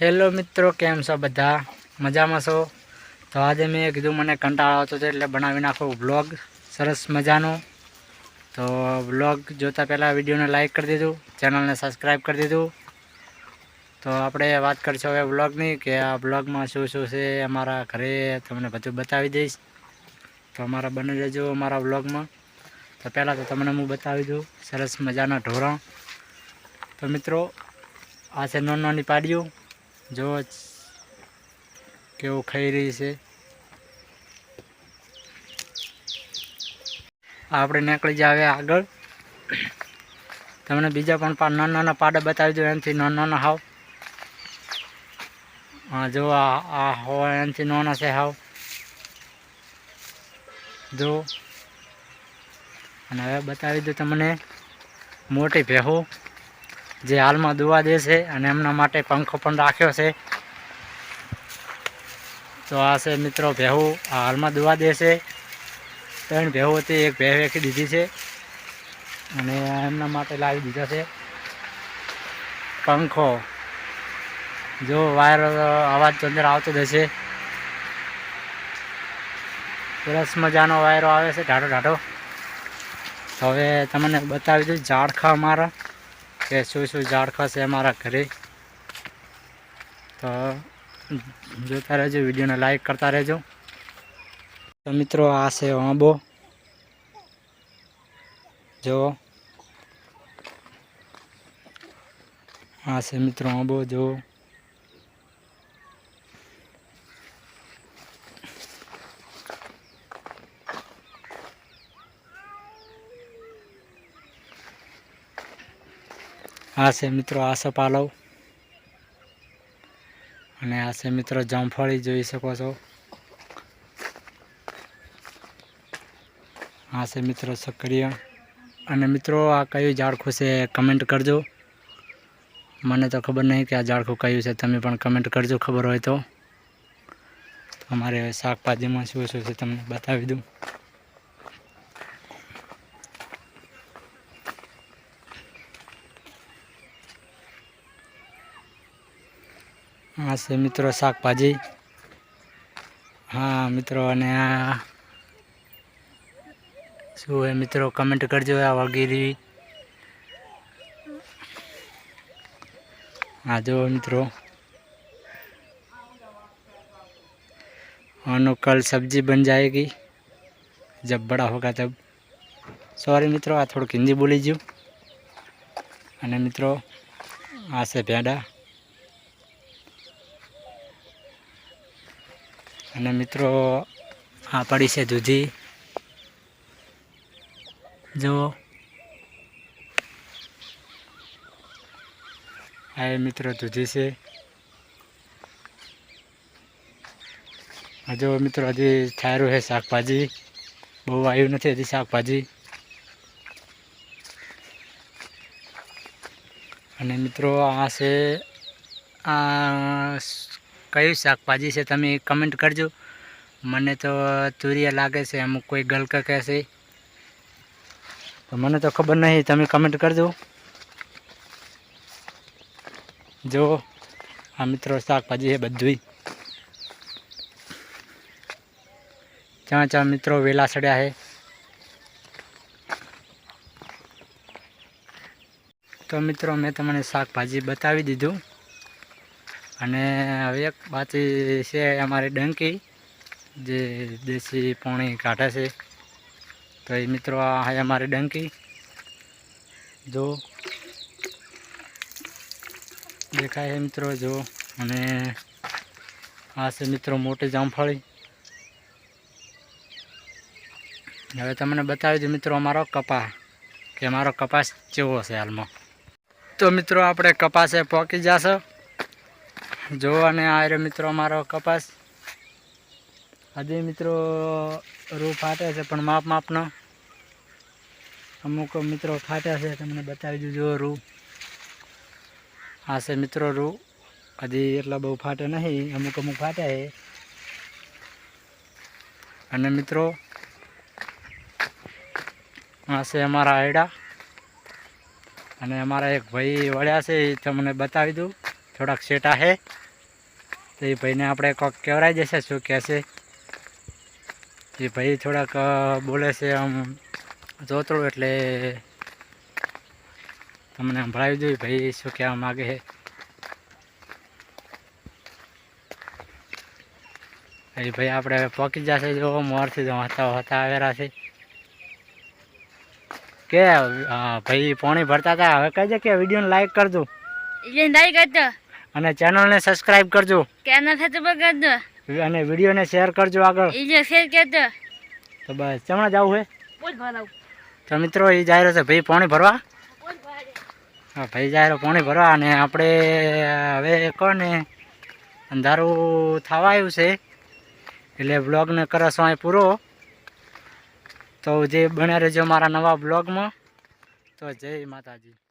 Hello મિત્રો, કેમ છો બધા? મજામાં છો? તો આજે મેં કીધું મને કંટાળો આવતો હતો એટલે બનાવી નાખો વ્લોગ સરસ મજાનો. તો વ્લોગ જોતા પહેલાં વિડીયોને લાઇક કરી દીધું, ચેનલને સબસ્ક્રાઈબ કરી દીધું. તો આપણે વાત કરીશું હવે વ્લોગની કે આ વ્લોગમાં શું શું છે અમારા ઘરે, તમને બધું બતાવી દઈશ. તો અમારા બની રહેજો અમારા વ્લોગમાં. તો પહેલાં તો તમને હું બતાવી દઉં સરસ મજાના ઢોરણ. તો મિત્રો, આ છે નાની પાડીઓ, જો કેવું ખાઈ રહી છે. આપણે નીકળી જાય આગળ. તમને બીજા પણ નાના પાડા બતાવી દઉં, એનાથી નાના હાવ. હા જો આ હોય એનાથી નાના છે હાવ, જો. અને હવે બતાવી દઉં તમને મોટી ભેહું, જે હાલમાં દુવા દેશે અને એમના માટે પંખો પણ રાખ્યો છે. તો આ છે મિત્રો ભેહું, આ હાલમાં દુવા દેશે. 3 ભેહું હતી, એક ભેહ વેચી દીધી છે અને એમના માટે લાવી દીધો છે પંખો. જો વાયર અવાજ તો અંદર આવતો જશે, સરસ મજાનો વાયરો આવે છે ઢાઢો ઢાઢો. તો હવે તમને બતાવી દઉં ઝાડખા અમારા, કે શું શું ઝાડખા છે અમારા ઘરે. તો જોતા રહેજો, વિડીયોને લાઈક કરતા રહેજો. તો મિત્રો, આ છે આંબો, જો આ છે મિત્રો આંબો, જો. આ છે મિત્રો આસોપાલવ, અને આ છે મિત્રો જામફળી, જોઈ શકો છો. આ છે મિત્રો સક્રિયા. અને મિત્રો, આ કયું ઝાડખું છે કમેન્ટ કરજો. મને તો ખબર નહીં કે આ ઝાડખું કયું છે, તમે પણ કમેન્ટ કરજો ખબર હોય તો. અમારે શાકભાજીમાં શું શું છે તમને બતાવી દઉં. આ છે મિત્રો શાકભાજી. હા મિત્રો, અને આ શું હોય મિત્રો કમેન્ટ કરજો. આ વગેરે આ જો મિત્રો, और कल सब्जी बन जाएगी जब बड़ा होगा तब. सॉरी મિત્રો, આ થોડુંક હિન્દી બોલી ગયું. અને મિત્રો, આ છે ભેડા. અને મિત્રો, આ પડી છે દૂધી, જો. આ મિત્રો દૂધી છે. જો મિત્રો, હજી થાયરું છે શાકભાજી, બહુ આવ્યું નથી હજી શાકભાજી. અને મિત્રો, આ છે, આ કયું શાકભાજી છે તમે કમેન્ટ કરજો. મને તો તુરિયા લાગે છે, અમુક કોઈ ગલકા કહેશે, તો મને તો ખબર નહીં, તમે કમેન્ટ કરજો. જો આ મિત્રો શાકભાજી છે બધું. ત્યાં મિત્રો વેલા સડ્યા છે. તો મિત્રો, મેં તમને શાકભાજી બતાવી દીધું. અને હવે એક બાકી છે અમારી ડંકી, જે દેશી પાણી કાઢે છે. તો એ મિત્રો, આ છે અમારી ડંકી, જો દેખાય છે મિત્રો, જો. અને આ છે મિત્રો મોટી જામફળી. હવે તમને બતાવી દઉં મિત્રો અમારો કપા, કે અમારો કપાસ કેવો છે હાલમાં. તો મિત્રો, આપણે કપાસે પોકી જશે, જો. અને આ રહ્યો મિત્રો અમારો કપાસ. હજી મિત્રો રૂ ફાટે છે, પણ માપનો. અમુક મિત્રો ફાટ્યા છે, તમને બતાવી દઉં, જો રૂ. આ છે મિત્રો રૂ, હજી એટલા બહુ ફાટે નહીં, અમુક ફાટ્યા છે. અને મિત્રો, આ છે અમારા આયડા. અને અમારા એક ભાઈ વળ્યા છે, એ તમને બતાવી દઉં, થોડાક સેટા છે. તો એ ભાઈને આપણે કોક કહેવરાઈ જશે શું કહેશે. એ ભાઈ થોડાક બોલે છે આમ જોતરું, એટલે તમને સંભળાવી દઉં ભાઈ શું કહેવા માગે છે. એ ભાઈ આપણે પહોંચી જશે. જો મોરથી હતા આવેલા છે કે ભાઈ પાણી ભરતા હતા. હવે કહેજે કે વિડીયોને લાઈક કરજો અને ચેનલને સબસ્ક્રાઈબ કરજો અને વિડીયોને શેર કરજો આગળ. તો બસ ચમણા જવું છે. તો મિત્રો એ જાય રહ્યો છે ભાઈ પાણી ભરવા. હા ભાઈ જાય રહ્યો પાણી ભરવા. અને આપણે હવે કોને અંધારું થવા આવ્યું છે, એટલે બ્લોગને કરશો અહીં પૂરો. તો જે બન્યા રહેજો મારા નવા બ્લોગમાં. તો જય માતાજી.